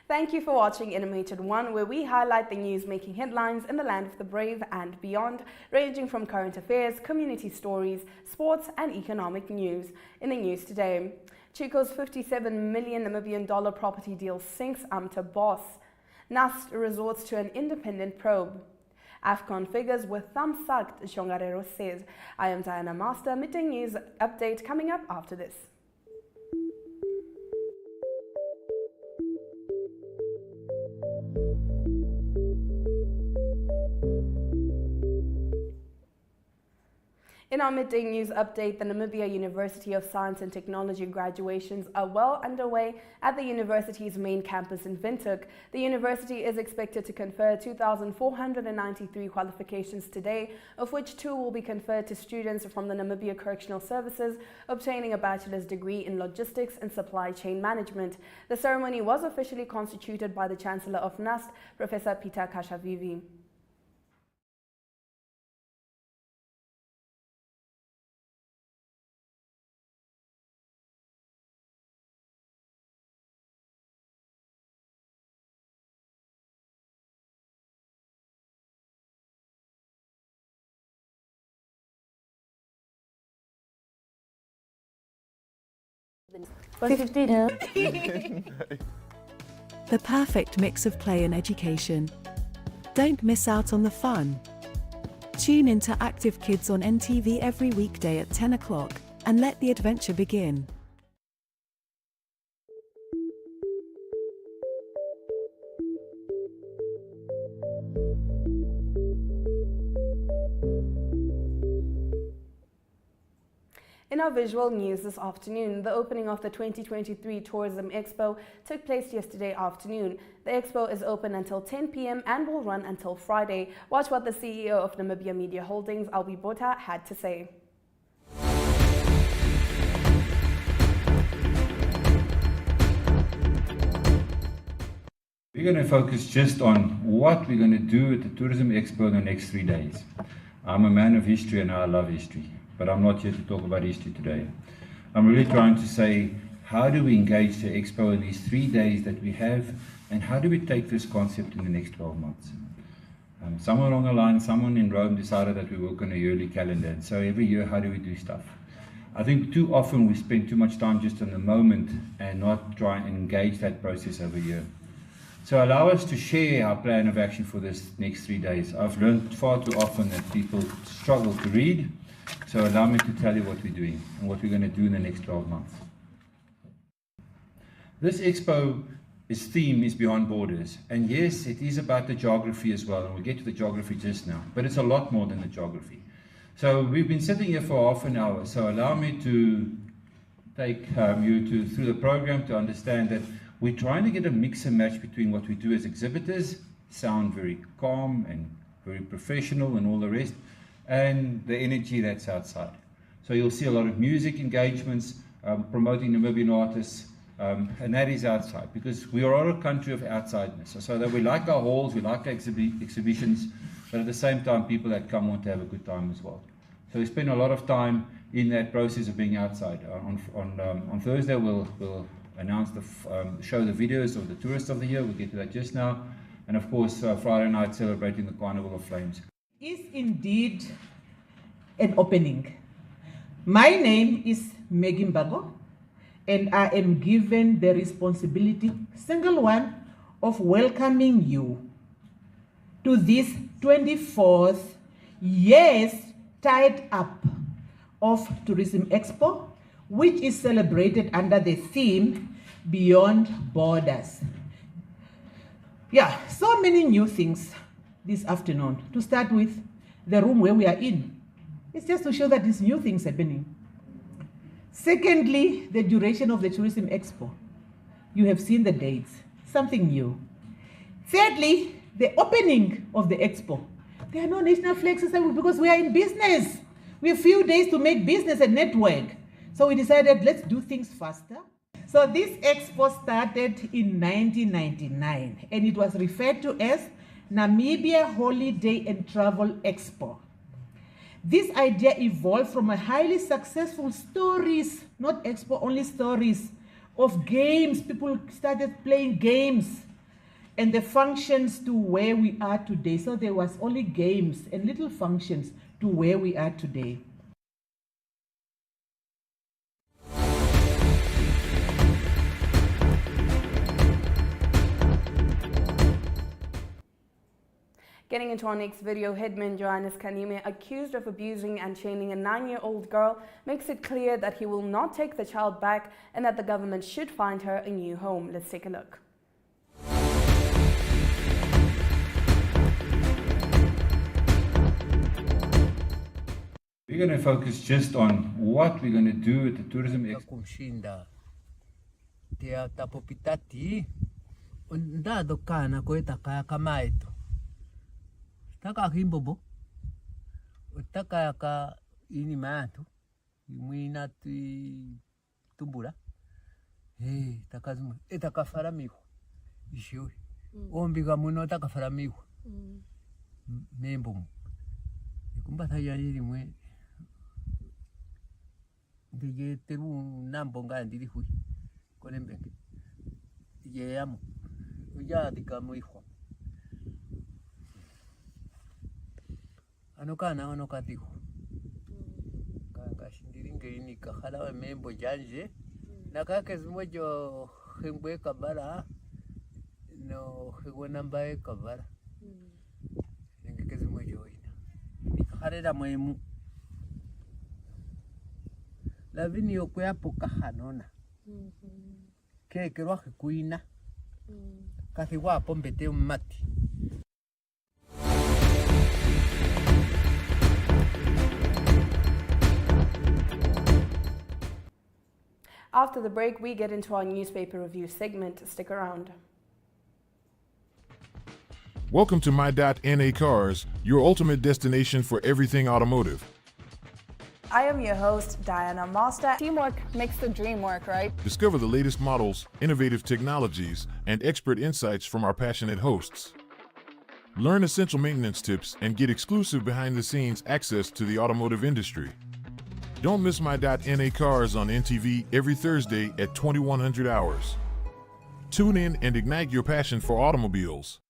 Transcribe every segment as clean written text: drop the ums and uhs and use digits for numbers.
Thank you for watching NMH at 1, where we highlight the news making headlines in the land of the brave and beyond, ranging from current affairs, community stories, sports and economic news. In the news today, Chicco's 57 million Namibian dollar property deal sinks Amta boss. NUST resorts to an independent probe. Afcon figures with thumbsucked, Tjongarero says. I am Diana Master, midday news update coming up after this. In our midday news update, the Namibia University of Science and Technology graduations are well underway at the university's main campus in Windhoek. The university is expected to confer 2,493 qualifications today, of which 2 will be conferred to students from the Namibia Correctional Services obtaining a bachelor's degree in logistics and supply chain management. The ceremony was officially constituted by the Chancellor of NUST, Professor Peter Kashavivi. The perfect mix of play and education. Don't miss out on the fun. Tune into Active Kids on NTV every weekday at 10 o'clock and let the adventure begin. In our visual news this afternoon, the opening of the 2023 Tourism Expo took place yesterday afternoon. The expo is open until 10 p.m. and will run until Friday. Watch what the CEO of Namibia Media Holdings, Albi Botha, had to say. We're going to focus just on what we're going to do at the Tourism Expo in the next 3 days. I'm a man of history and I love history, but I'm not here to talk about history today. I'm really trying to say, how do we engage the Expo in these 3 days that we have, and how do we take this concept in the next 12 months? Somewhere along the line, someone in Rome decided that we work on a yearly calendar, and so every year, how do we do stuff? I think too often we spend too much time just in the moment and not try and engage that process over a year. So allow us to share our plan of action for this next 3 days. I've learned far too often that people struggle to read, so allow me to tell you what we're doing and what we're going to do in the next 12 months. This expo, its theme is Beyond Borders, and yes, it is about the geography as well, and we'll get to the geography just now, but it's a lot more than the geography. So we've been sitting here for half an hour, so allow me to take you through the program to understand that we're trying to get a mix and match between what we do as exhibitors, sound very calm and very professional and all the rest, and the energy that's outside. So you'll see a lot of music engagements, promoting Namibian artists, and that is outside, because we are a country of outsideness. So that we like our halls, we like our exhibitions, but at the same time, people that come want to have a good time as well. So we spend a lot of time in that process of being outside. On Thursday, we'll announce show the videos of the tourists of the year. We'll get to that just now. And of course, Friday night, celebrating the Carnival of Flames. Is indeed an opening. My name is Maggie Mbago, and I am given the responsibility, single one, of welcoming you to this 24th years tied up of Tourism Expo, which is celebrated under the theme Beyond Borders. Yeah, so many new things this afternoon. To start with, the room where we are in. It's just to show that there's new things happening. Secondly, the duration of the Tourism Expo. You have seen the dates, something new. Thirdly, the opening of the Expo. There are no national flags because we are in business. We have few days to make business and network. So we decided, let's do things faster. So this Expo started in 1999, and it was referred to as Namibia Holiday and Travel Expo. This idea evolved from a highly successful stories, not expo only stories, of games. People started playing games and the functions to where we are today. So there was only games and little functions to where we are today. Getting into our next video, headman Johannes Kanime, accused of abusing and chaining a 9-year-old girl, makes it clear that he will not take the child back and that the government should find her a new home. Let's take a look. We're going to focus just on what we're going to do with the tourism kushinda tia tapopitati ndado kana koetaka kamaito taka himbobo utaka ka ini mantu imwina tumbula takazuma etakafaramiho ishiwe ombiga muno takafaramiho membo ikumbata yali mwe ndiye teru nambo ngandiri hui kolembenge ye amo uja dikamo hijo ano katiho kanga shindiringe ini kahala membo janje nakake zimojo hengwe kabara no hengwe nambaye kabara ngeke zimojo ina nikaharera mwemu la vini yokwea poka hanona ke kerwa kuina kasi wapo mbete mati. After the break, we get into our newspaper review segment. Stick around. Welcome to My.NA Cars, your ultimate destination for everything automotive. I am your host, Diana Master. Teamwork makes the dream work, right? Discover the latest models, innovative technologies, and expert insights from our passionate hosts. Learn essential maintenance tips and get exclusive behind-the-scenes access to the automotive industry. Don't miss My.NA Cars on NTV every Thursday at 2100 hours. Tune in and ignite your passion for automobiles.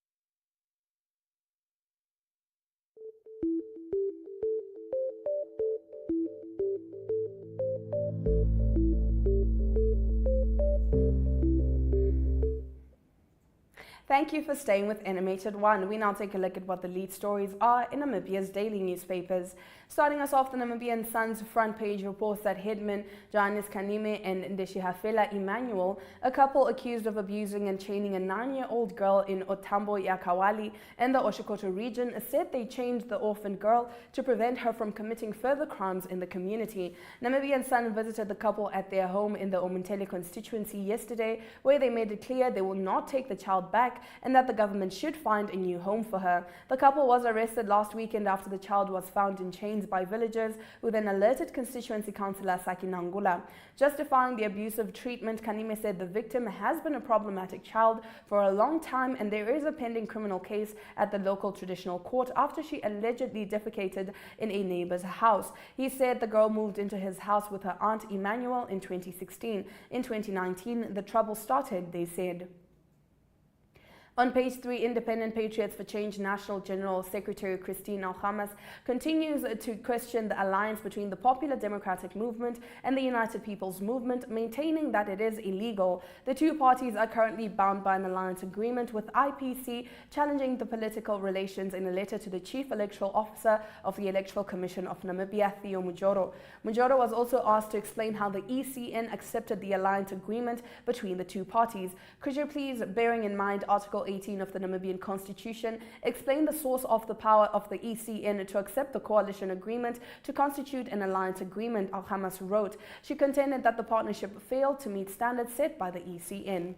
Thank you for staying with NMH at 1. We now take a look at what the lead stories are in Namibia's daily newspapers. Starting us off, the Namibian Sun's front page reports that headman Johannes Kanime and Ndeshihafela Emmanuel, a couple accused of abusing and chaining a 9-year-old girl in Otambo Yakawali in the Oshikoto region, said they chained the orphan girl to prevent her from committing further crimes in the community. Namibian Sun visited the couple at their home in the Omuntele constituency yesterday, where they made it clear they will not take the child back and that the government should find a new home for her. The couple was arrested last weekend after the child was found in chains by villagers, who then alerted constituency councillor Saki Nangula. Justifying the abusive treatment, Kanime said the victim has been a problematic child for a long time and there is a pending criminal case at the local traditional court after she allegedly defecated in a neighbor's house. He said the girl moved into his house with her aunt Emmanuel in 2016. In 2019, the trouble started, they said. On page 3, Independent Patriots for Change National General Secretary Christine Alhamas continues to question the alliance between the Popular Democratic Movement and the United People's Movement, maintaining that it is illegal. The two parties are currently bound by an alliance agreement, with IPC challenging the political relations in a letter to the Chief Electoral Officer of the Electoral Commission of Namibia, Theo Mujoro. Mujoro was also asked to explain how the ECN accepted the alliance agreement between the two parties. Could you please, bearing in mind Article 18 of the Namibian Constitution, explain the source of the power of the ECN to accept the coalition agreement to constitute an alliance agreement, Alhamas wrote. She contended that the partnership failed to meet standards set by the ECN.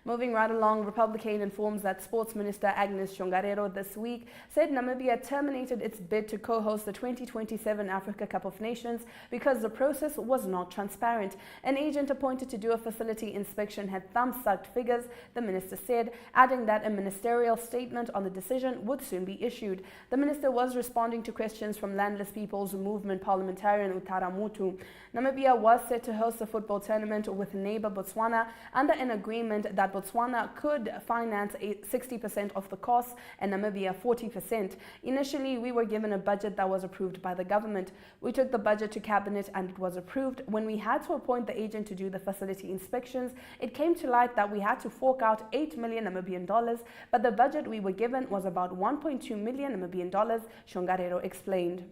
Moving right along, Republican informs that Sports Minister Agnes Tjongarero this week said Namibia terminated its bid to co-host the 2027 Africa Cup of Nations because the process was not transparent. An agent appointed to do a facility inspection had thumbsucked figures, the minister said, adding that a ministerial statement on the decision would soon be issued. The minister was responding to questions from Landless People's Movement parliamentarian Utara Mutu. Namibia was set to host a football tournament with neighbor Botswana under an agreement that Botswana could finance 60% of the costs and Namibia 40%. Initially, we were given a budget that was approved by the government. We took the budget to cabinet and it was approved. When we had to appoint the agent to do the facility inspections, it came to light that we had to fork out 8 million Namibian dollars, but the budget we were given was about 1.2 million Namibian dollars, Tjongarero explained.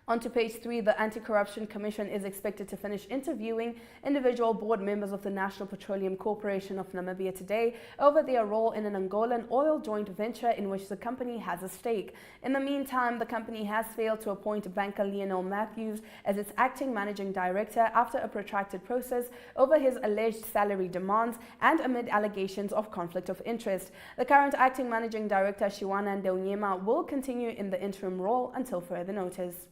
On to page 3, the Anti-Corruption Commission is expected to finish interviewing individual board members of the National Petroleum Corporation of Namibia today over their role in an Angolan oil joint venture in which the company has a stake. In the meantime, the company has failed to appoint banker Lionel Matthews as its acting managing director after a protracted process over his alleged salary demands and amid allegations of conflict of interest. The current acting managing director, Shiwana Ndeunyema, will continue in the interim role until further notice.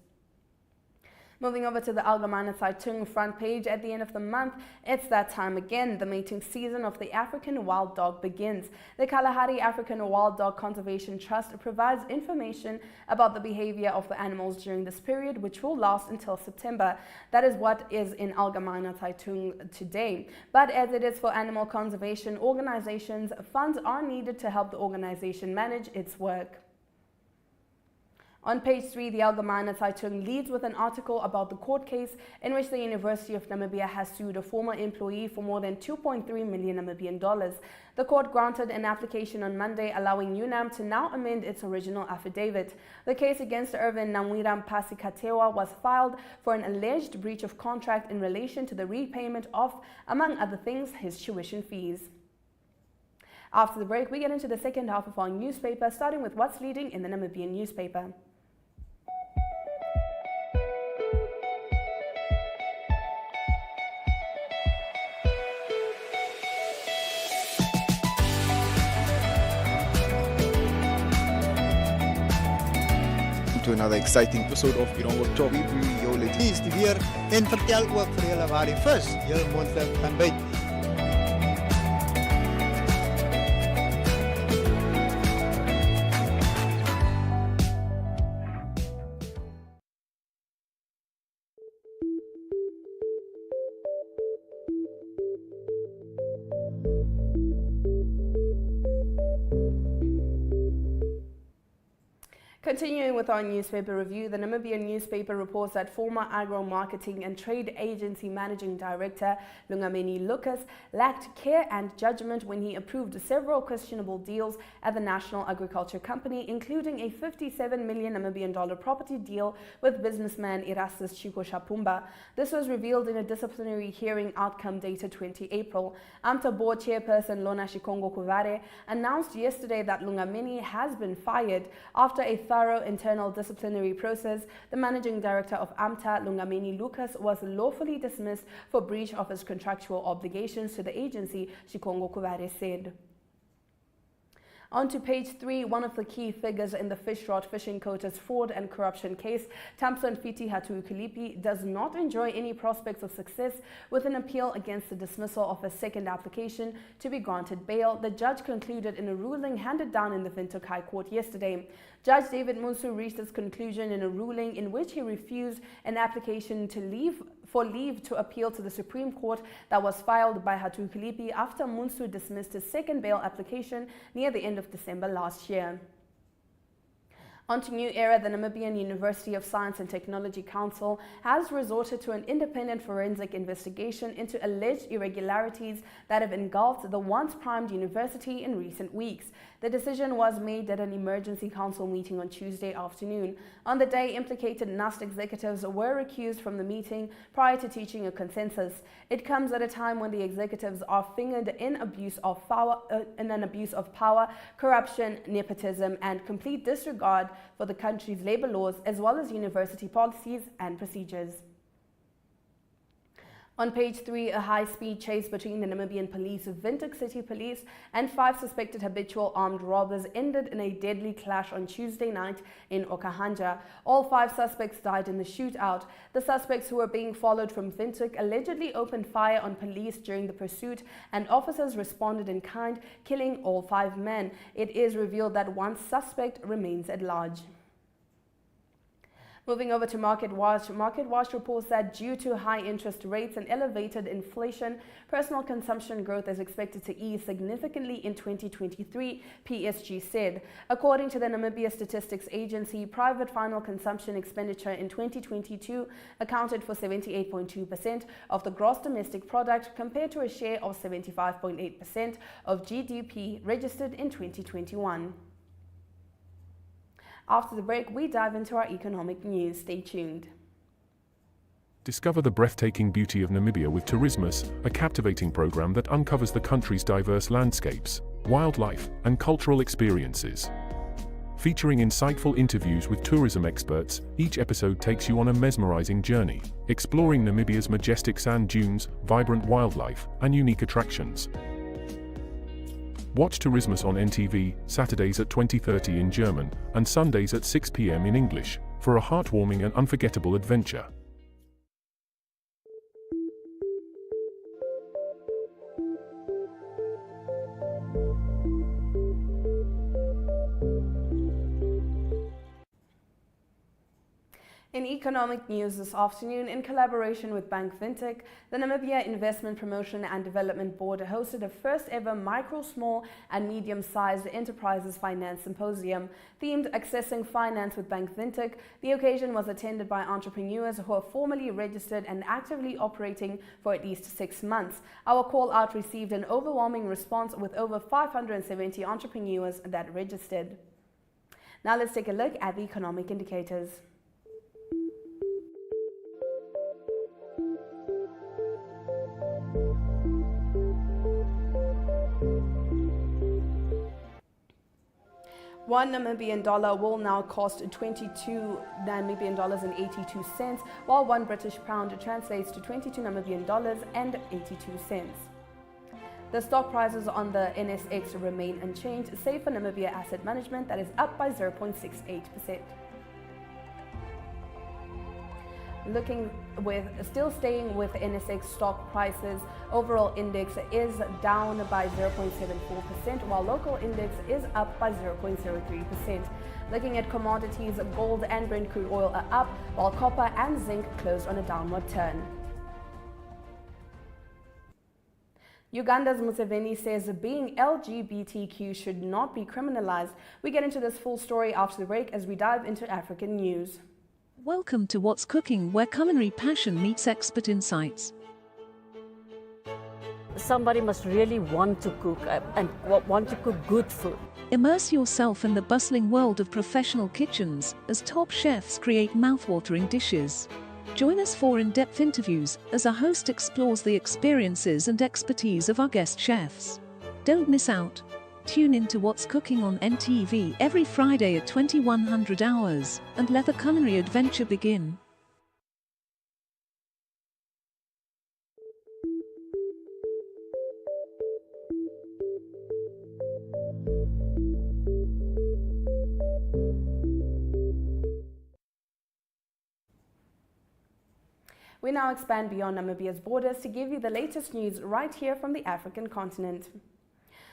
Moving over to the Allgemeine Zeitung front page, at the end of the month, it's that time again. The mating season of the African wild dog begins. The Kalahari African Wild Dog Conservation Trust provides information about the behavior of the animals during this period, which will last until September. That is what is in Allgemeine Zeitung today. But as it is for animal conservation organizations, funds are needed to help the organization manage its work. On page 3, the Allgemeine Zeitung leads with an article about the court case in which the University of Namibia has sued a former employee for more than 2.3 million Namibian dollars. The court granted an application on Monday allowing UNAM to now amend its original affidavit. The case against Irvin Namwira Mpasi-Katewa was filed for an alleged breach of contract in relation to the repayment of, among other things, his tuition fees. After the break, we get into the second half of our newspaper, starting with what's leading in the Namibian newspaper. To another exciting episode of Irongo Toby. Jou is weer en vertel ook vir julle waar die vis julle monster kan byt. Continuing with our newspaper review, the Namibian newspaper reports that former Agro-Marketing and Trade Agency Managing Director Lungameni Lucas lacked care and judgment when he approved several questionable deals at the National Agriculture Company, including a 57 million Namibian dollar property deal with businessman Erastus Chicco. This was revealed in a disciplinary hearing outcome dated 20 April. Amta board chairperson Lona Shikongo Kuvare announced yesterday that Lungameni has been fired after a thorough internal disciplinary process. The managing director of Amta, Lungameni Lucas, was lawfully dismissed for breach of his contractual obligations to the agency, Shikongo Kuvare said. On to page 3, one of the key figures in the fish rod fishing quotas fraud and corruption case, Tamson Fiti Hatuikulipi, does not enjoy any prospects of success with an appeal against the dismissal of a second application to be granted bail. The judge concluded in a ruling handed down in the Windhoek High Court yesterday. Judge David Munsu reached his conclusion in a ruling in which he refused an application for leave to appeal to the Supreme Court that was filed by Hatuikulipi after Munsu dismissed his second bail application near the end of December last year. On to New Era, the Namibian University of Science and Technology Council has resorted to an independent forensic investigation into alleged irregularities that have engulfed the once primed university in recent weeks. The decision was made at an emergency council meeting on Tuesday afternoon. On the day, implicated NUST executives were recused from the meeting prior to reaching a consensus. It comes at a time when the executives are fingered in an abuse of power, corruption, nepotism, and complete disregard for the country's labor laws as well as university policies and procedures. On page 3, a high-speed chase between the Namibian police, Windhoek City Police, and 5 suspected habitual armed robbers ended in a deadly clash on Tuesday night in Okahanja. All 5 suspects died in the shootout. The suspects, who were being followed from Windhoek, allegedly opened fire on police during the pursuit, and officers responded in kind, killing all 5 men. It is revealed that one suspect remains at large. Moving over to Market Watch reports that due to high interest rates and elevated inflation, personal consumption growth is expected to ease significantly in 2023, PSG said. According to the Namibia Statistics Agency, private final consumption expenditure in 2022 accounted for 78.2% of the gross domestic product, compared to a share of 75.8% of GDP registered in 2021. After the break, we dive into our economic news. Stay tuned. Discover the breathtaking beauty of Namibia with Tourismus, a captivating program that uncovers the country's diverse landscapes, wildlife, and cultural experiences. Featuring insightful interviews with tourism experts, each episode takes you on a mesmerizing journey, exploring Namibia's majestic sand dunes, vibrant wildlife, and unique attractions. Watch Tourismus on NTV, Saturdays at 20:30 in German, and Sundays at 6 p.m. in English, for a heartwarming and unforgettable adventure. In economic news this afternoon, in collaboration with Bank Windhoek, the Namibia Investment Promotion and Development Board hosted a first-ever micro, small and medium-sized enterprises finance symposium themed Accessing Finance with Bank Windhoek. The occasion was attended by entrepreneurs who are formally registered and actively operating for at least 6 months. Our call-out received an overwhelming response, with over 570 entrepreneurs that registered. Now let's take a look at the economic indicators. One Namibian dollar will now cost 22 Namibian dollars and 82 cents, while 1 British pound translates to 22 Namibian dollars and 82 cents. The stock prices on the NSX remain unchanged, save for Namibia Asset Management, that is up by 0.68%. Still staying with NSX stock prices, overall index is down by 0.74%, while local index is up by 0.03%. Looking at commodities, gold and Brent crude oil are up, while copper and zinc closed on a downward turn. Uganda's Museveni says being LGBTQ should not be criminalized. We get into this full story after the break as we dive into African news. Welcome to What's Cooking, where culinary passion meets expert insights. Somebody must really want to cook and want to cook good food. Immerse yourself in the bustling world of professional kitchens as top chefs create mouth-watering dishes. Join us for in-depth interviews as our host explores the experiences and expertise of our guest chefs. Don't miss out. Tune in to What's Cooking on NTV every Friday at 2100 hours and let the culinary adventure begin. We now expand beyond Namibia's borders to give you the latest news right here from the African continent.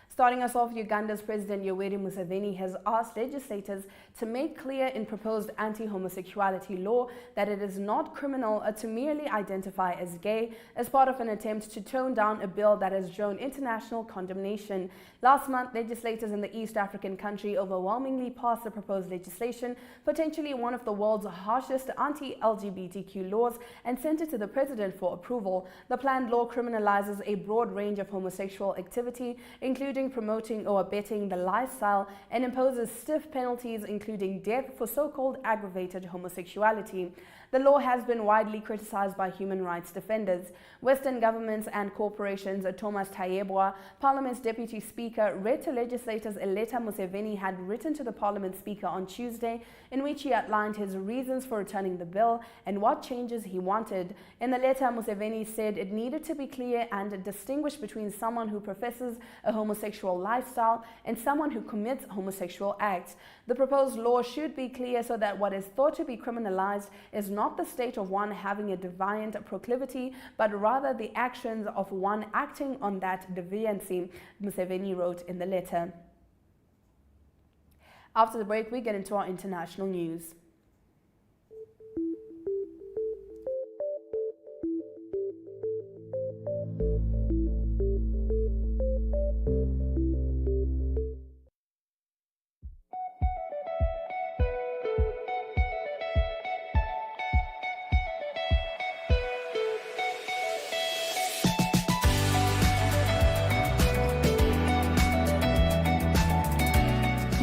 Starting us off, Uganda's President Yoweri Museveni has asked legislators to make clear in proposed anti-homosexuality law that it is not criminal to merely identify as gay, as part of an attempt to tone down a bill that has drawn international condemnation. Last month, legislators in the East African country overwhelmingly passed the proposed legislation, potentially one of the world's harshest anti-LGBTQ laws, and sent it to the president for approval. The planned law criminalizes a broad range of homosexual activity, including including promoting or abetting the lifestyle, and imposes stiff penalties, including death, for so-called aggravated homosexuality. The law has been widely criticized by human rights defenders. Western governments and corporations, Thomas Tayebwa, Parliament's Deputy Speaker, read to legislators a letter Museveni had written to the Parliament Speaker on Tuesday, in which he outlined his reasons for returning the bill and what changes he wanted. In the letter, Museveni said it needed to be clear and distinguish between someone who professes a homosexual lifestyle and someone who commits homosexual acts. The proposed law should be clear so that what is thought to be criminalized is not the state of one having a deviant proclivity, but rather the actions of one acting on that deviancy, Museveni wrote in the letter. After the break, we get into our international news.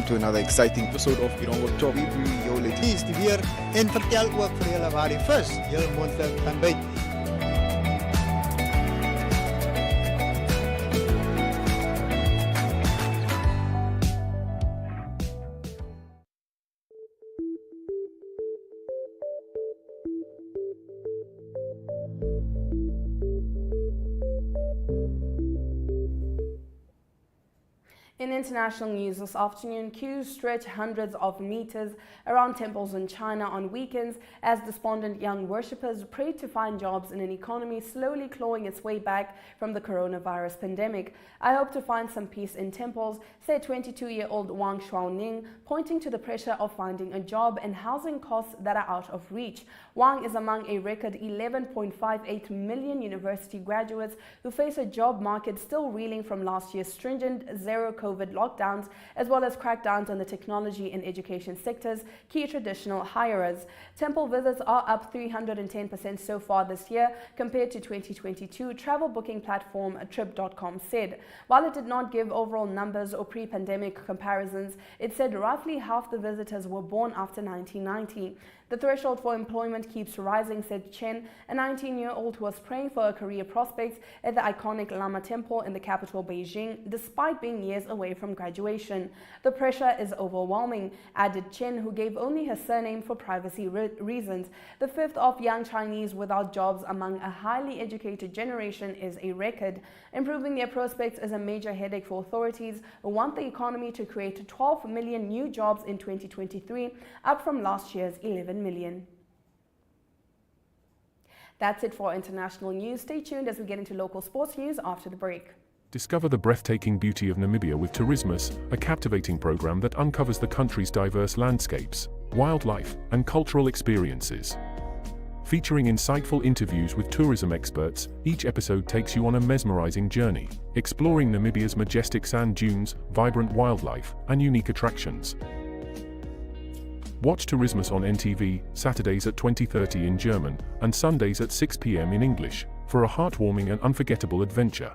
To another exciting episode of Irongo Talk. We bring jou pleased weer en vertel ook vir julle waar die vis heel moontlik gaan byt. In international news this afternoon, queues stretch hundreds of meters around temples in China on weekends as despondent young worshippers pray to find jobs in an economy slowly clawing its way back from the coronavirus pandemic. I hope to find some peace in temples, said 22-year-old Wang Shuaoning, pointing to the pressure of finding a job and housing costs that are out of reach. Wang is among a record 11.58 million university graduates who face a job market still reeling from last year's stringent zero-COVID lockdowns, as well as crackdowns on the technology and education sectors, key traditional hirers. Temple visits are up 310% so far this year compared to 2022, travel booking platform Trip.com said. While it did not give overall numbers or pre-pandemic comparisons, it said roughly half the visitors were born after 1990. The threshold for employment keeps rising, said Chen, a 19-year-old who was praying for a career prospects at the iconic Lama Temple in the capital Beijing, despite being years away from graduation. The pressure is overwhelming, added Chen, who gave only her surname for privacy reasons. The fifth of young Chinese without jobs among a highly educated generation is a record. Improving their prospects is a major headache for authorities who want the economy to create 12 million new jobs in 2023, up from last year's 11 million. That's it for international news. Stay tuned as we get into local sports news after the break. Discover the breathtaking beauty of Namibia with Tourismus, a captivating program that uncovers the country's diverse landscapes, wildlife, and cultural experiences. Featuring insightful interviews with tourism experts, each episode takes you on a mesmerizing journey, exploring Namibia's majestic sand dunes, vibrant wildlife, and unique attractions. Watch Tourismus on NTV, Saturdays at 20:30 in German, and Sundays at 6 p.m. in English, for a heartwarming and unforgettable adventure.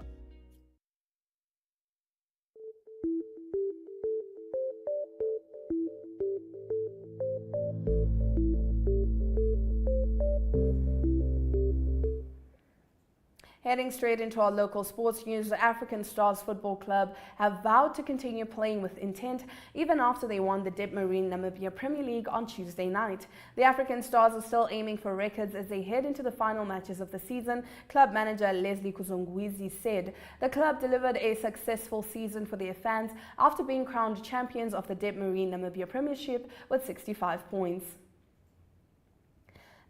Heading straight into our local sports news, the African Stars Football Club have vowed to continue playing with intent even after they won the Dip Marine Namibia Premier League on Tuesday night. The African Stars are still aiming for records as they head into the final matches of the season, club manager Leslie Kuzongwizi said. The club delivered a successful season for their fans after being crowned champions of the Dip Marine Namibia Premiership with 65 points.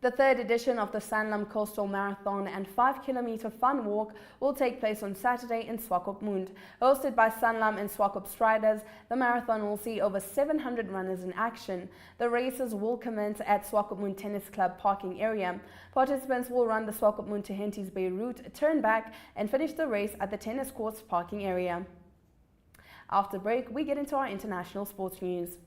The third edition of the Sanlam Coastal Marathon and 5-kilometer fun walk will take place on Saturday in Swakopmund. Hosted by Sanlam and Swakop Striders, the marathon will see over 700 runners in action. The races will commence at Swakopmund Tennis Club parking area. Participants will run the Swakopmund to Henties Bay route, turn back, and finish the race at the tennis courts parking area. After break, we get into our international sports news.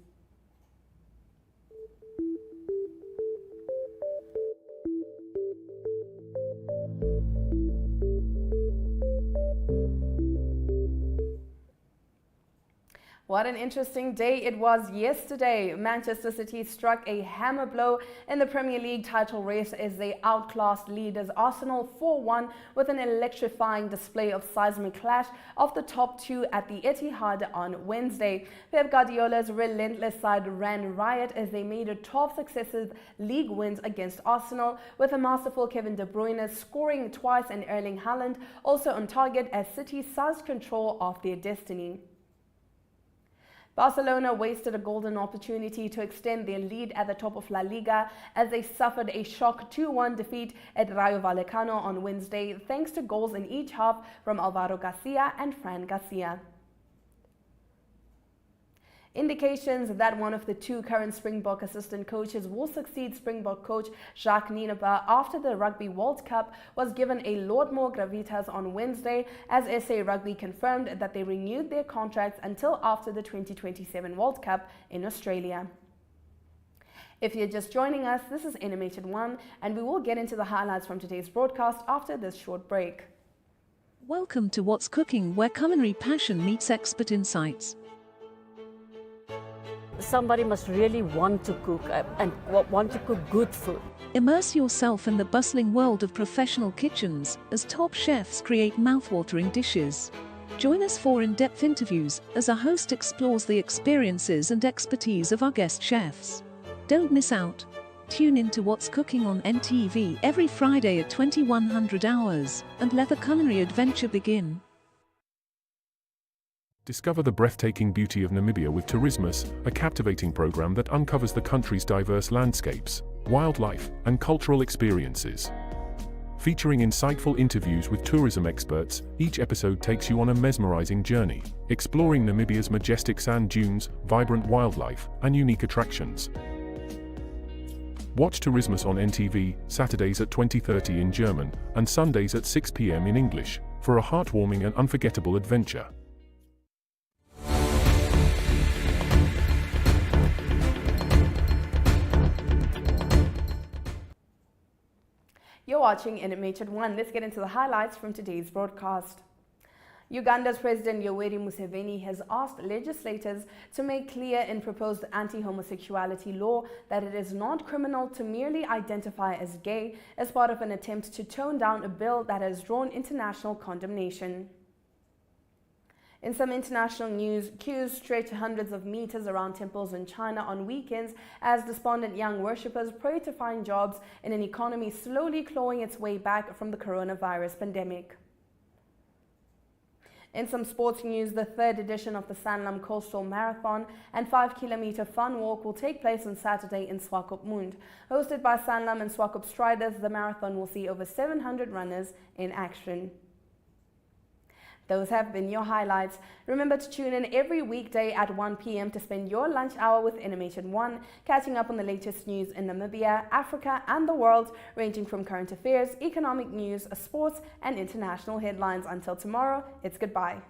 What an interesting day it was yesterday. Manchester City struck a hammer blow in the Premier League title race as they outclassed leaders Arsenal 4-1 with an electrifying display of seismic clash of the top two at the Etihad on Wednesday. Pep Guardiola's relentless side ran riot as they made it 12 successive league wins against Arsenal, with a masterful Kevin De Bruyne scoring twice and Erling Haaland also on target as City seized control of their destiny. Barcelona wasted a golden opportunity to extend their lead at the top of La Liga as they suffered a shock 2-1 defeat at Rayo Vallecano on Wednesday, thanks to goals in each half from Alvaro Garcia and Fran Garcia. Indications that one of the two current Springbok assistant coaches will succeed Springbok coach Jacques Nienaber after the Rugby World Cup was given a lot more gravitas on Wednesday, as SA Rugby confirmed that they renewed their contracts until after the 2027 World Cup in Australia. If you're just joining us, this is NMH at 1, and we will get into the highlights from today's broadcast after this short break. Welcome to What's Cooking, where culinary passion meets expert insights. Somebody must really want to cook and want to cook good food. Immerse yourself in the bustling world of professional kitchens as top chefs create mouth-watering dishes. Join us for in-depth interviews as our host explores the experiences and expertise of our guest chefs. Don't miss out. Tune in to What's Cooking on NTV every Friday at 2100 hours and let the culinary adventure begin. Discover the breathtaking beauty of Namibia with Tourismus, a captivating program that uncovers the country's diverse landscapes, wildlife, and cultural experiences. Featuring insightful interviews with tourism experts, each episode takes you on a mesmerizing journey, exploring Namibia's majestic sand dunes, vibrant wildlife, and unique attractions. Watch Tourismus on NTV, Saturdays at 20:30 in German, and Sundays at 6 p.m. in English, for a heartwarming and unforgettable adventure. You're watching NMH at 1. Let's get into the highlights from today's broadcast. Uganda's President Yoweri Museveni has asked legislators to make clear in proposed anti-homosexuality law that it is not criminal to merely identify as gay, as part of an attempt to tone down a bill that has drawn international condemnation. In some international news, queues stretch hundreds of meters around temples in China on weekends as despondent young worshippers pray to find jobs in an economy slowly clawing its way back from the coronavirus pandemic. In some sports news, the third edition of the Sanlam Coastal Marathon and 5-kilometer fun walk will take place on Saturday in Swakopmund. Hosted by Sanlam and Swakop Striders, the marathon will see over 700 runners in action. Those have been your highlights. Remember to tune in every weekday at 1 p.m. to spend your lunch hour with NMH 1, catching up on the latest news in Namibia, Africa, and the world, ranging from current affairs, economic news, sports, and international headlines. Until tomorrow, it's goodbye.